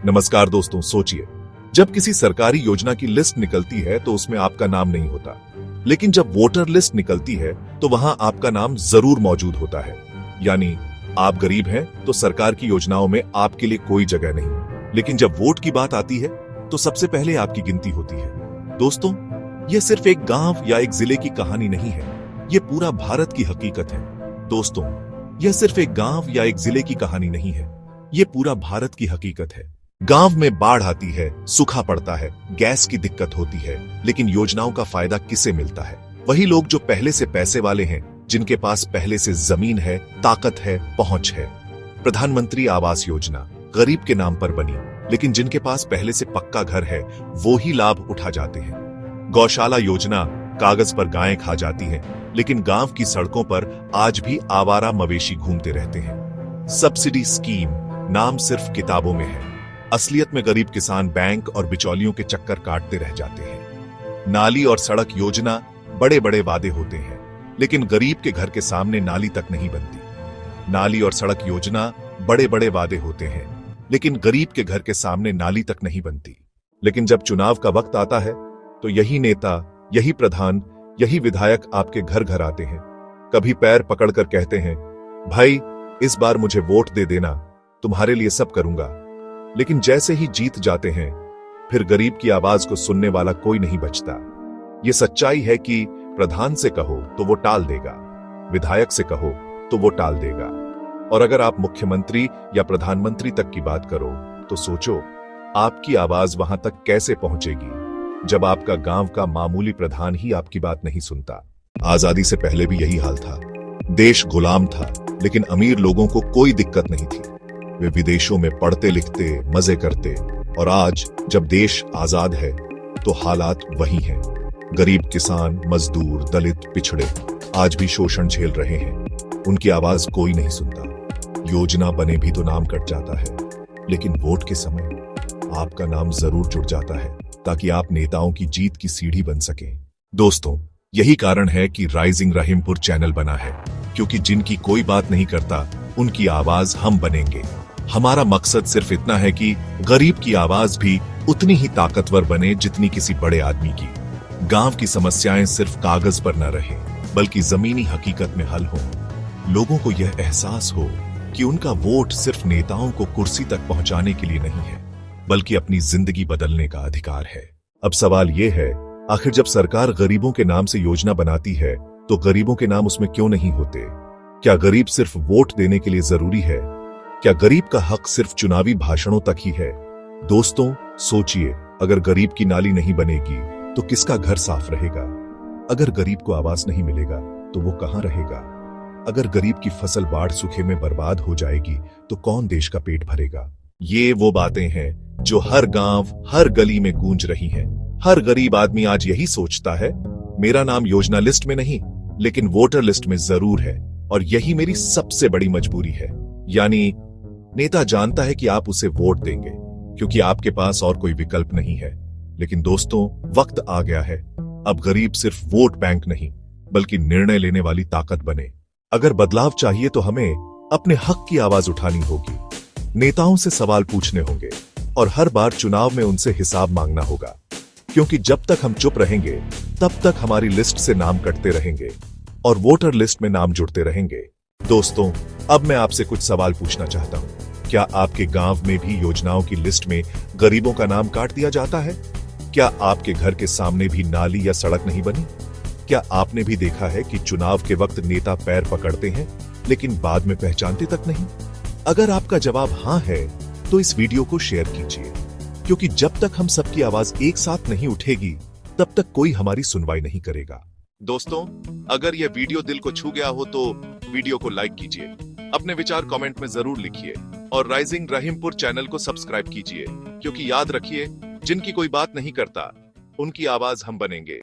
नमस्कार दोस्तों, सोचिए, जब किसी सरकारी योजना की लिस्ट निकलती है तो उसमें आपका नाम नहीं होता, लेकिन जब वोटर लिस्ट निकलती है तो वहां आपका नाम जरूर मौजूद होता है। यानी आप गरीब हैं तो सरकार की योजनाओं में आपके लिए कोई जगह नहीं, लेकिन जब वोट की बात आती है तो सबसे पहले आपकी गिनती होती है। दोस्तों, यह सिर्फ एक गांव या एक जिले की कहानी नहीं है, यह पूरा भारत की हकीकत है। दोस्तों, यह सिर्फ एक गांव या एक जिले की कहानी नहीं है, यह पूरा भारत की हकीकत है। गांव में बाढ़ आती है, सूखा पड़ता है, गैस की दिक्कत होती है, लेकिन योजनाओं का फायदा किसे मिलता है? वही लोग जो पहले से पैसे वाले हैं, जिनके पास पहले से जमीन है, ताकत है, पहुंच है। प्रधानमंत्री आवास योजना गरीब के नाम पर बनी, लेकिन जिनके पास पहले से पक्का घर है वो ही लाभ उठा जाते हैं। गौशाला योजना कागज पर गायें खा जाती हैं, लेकिन गांव की सड़कों पर आज भी आवारा मवेशी घूमते रहते हैं। सब्सिडी स्कीम नाम सिर्फ किताबों में है, असलियत में गरीब किसान बैंक और बिचौलियों के चक्कर काटते रह जाते हैं। नाली और सड़क योजना बड़े बड़े वादे होते हैं, लेकिन गरीब के घर के सामने नाली तक नहीं बनती। नाली और सड़क योजना बड़े बड़े वादे होते हैं, लेकिन गरीब के घर के सामने नाली तक नहीं बनती। लेकिन जब चुनाव का वक्त आता है तो यही नेता, यही प्रधान, यही विधायक आपके घर घर आते हैं। कभी पैर पकड़कर कहते हैं, भाई इस बार मुझे वोट दे देना, तुम्हारे लिए सब करूंगा। लेकिन जैसे ही जीत जाते हैं, फिर गरीब की आवाज को सुनने वाला कोई नहीं बचता। ये सच्चाई है कि प्रधान से कहो तो वो टाल देगा, विधायक से कहो तो वो टाल देगा, और अगर आप मुख्यमंत्री या प्रधानमंत्री तक की बात करो तो सोचो आपकी आवाज वहां तक कैसे पहुंचेगी जब आपका गांव का मामूली प्रधान ही आपकी बात नहीं सुनता। आजादी से पहले भी यही हाल था। देश गुलाम था, लेकिन अमीर लोगों को कोई दिक्कत नहीं थी। वे विदेशों में पढ़ते लिखते, मजे करते, और आज जब देश आजाद है तो हालात वही हैं। गरीब किसान, मजदूर, दलित, पिछड़े आज भी शोषण झेल रहे हैं। उनकी आवाज कोई नहीं सुनता। योजना बने भी तो नाम कट जाता है, लेकिन वोट के समय आपका नाम जरूर जुड़ जाता है, ताकि आप नेताओं की जीत की सीढ़ी बन सके। दोस्तों, यही कारण है कि राइजिंग रहीमपुर चैनल बना है, क्योंकि जिनकी कोई बात नहीं करता उनकी आवाज हम बनेंगे। हमारा मकसद सिर्फ इतना है कि गरीब की आवाज भी उतनी ही ताकतवर बने जितनी किसी बड़े आदमी की। गांव की समस्याएं सिर्फ कागज पर न रहे, बल्कि जमीनी हकीकत में हल हो। लोगों को यह एहसास हो कि उनका वोट सिर्फ नेताओं को कुर्सी तक पहुंचाने के लिए नहीं है, बल्कि अपनी जिंदगी बदलने का अधिकार है। अब सवाल यह है, आखिर जब सरकार गरीबों के नाम से योजना बनाती है तो गरीबों के नाम उसमें क्यों नहीं होते? क्या गरीब सिर्फ वोट देने के लिए जरूरी है? क्या गरीब का हक सिर्फ चुनावी भाषणों तक ही है? दोस्तों, सोचिए, अगर गरीब की नाली नहीं बनेगी तो किसका घर साफ रहेगा? अगर गरीब को आवास नहीं मिलेगा तो वो कहां रहेगा? अगर गरीब की फसल बाढ़ सूखे में बर्बाद हो जाएगी तो कौन देश का पेट भरेगा? ये वो बातें हैं जो हर गांव, हर गली में गूंज रही हैं। हर गरीब आदमी आज यही सोचता है, मेरा नाम योजना लिस्ट में नहीं, लेकिन वोटर लिस्ट में जरूर है, और यही मेरी सबसे बड़ी मजबूरी है। यानी नेता जानता है कि आप उसे वोट देंगे क्योंकि आपके पास और कोई विकल्प नहीं है। लेकिन दोस्तों, वक्त आ गया है, अब गरीब सिर्फ वोट बैंक नहीं, बल्कि निर्णय लेने वाली ताकत बने। अगर बदलाव चाहिए तो हमें अपने हक की आवाज उठानी होगी, नेताओं से सवाल पूछने होंगे, और हर बार चुनाव में उनसे हिसाब मांगना होगा। क्योंकि जब तक हम चुप रहेंगे तब तक हमारी लिस्ट से नाम कटते रहेंगे और वोटर लिस्ट में नाम जुड़ते रहेंगे। दोस्तों, अब मैं आपसे कुछ सवाल पूछना चाहता हूं। क्या आपके गांव में भी योजनाओं की लिस्ट में गरीबों का नाम काट दिया जाता है? क्या आपके घर के सामने भी नाली या सड़क नहीं बनी? क्या आपने भी देखा है कि चुनाव के वक्त नेता पैर पकड़ते हैं, लेकिन बाद में पहचानते तक नहीं? अगर आपका जवाब हां है तो इस वीडियो को शेयर कीजिए, क्योंकि जब तक हम सबकी आवाज एक साथ नहीं उठेगी तब तक कोई हमारी सुनवाई नहीं करेगा। दोस्तों, अगर यह वीडियो दिल को छू गया हो तो वीडियो को लाइक कीजिए, अपने विचार कमेंट में जरूर लिखिए, और राइजिंग रहीमपुर चैनल को सब्सक्राइब कीजिए, क्योंकि याद रखिए, जिनकी कोई बात नहीं करता उनकी आवाज हम बनेंगे।